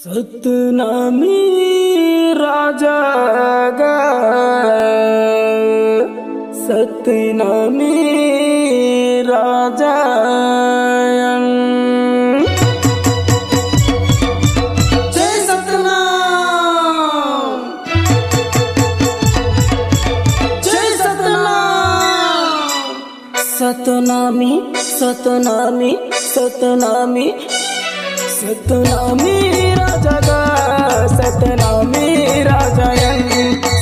सतनामी राजा गा सतनामी राजा जय सतनाम जय सतनाम सतनामी सतनामी सतनामी सतनामी राजा गा सतनामी राजायन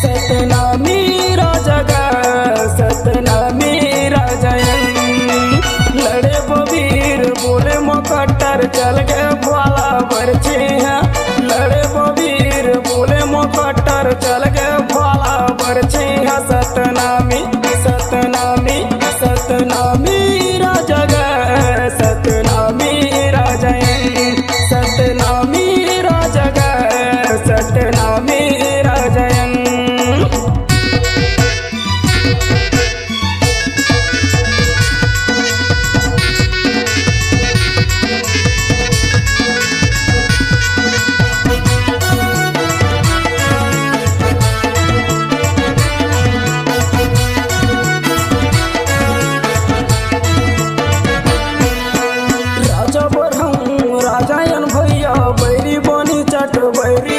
सतनामी राजा गा सतनामी राजायन लड़े बबीर बोले मोकट्टर चल गए भोला बरछे हैं लड़े बबीर बोले मोकट्टर चल गए भोला बरछे हैं सतनामी सतनामी सतनामी राजा गा सतनामी राजायन सतनामी राजा गा सतनामी राजायन राजायन भैया बैरी बनी चट बैरी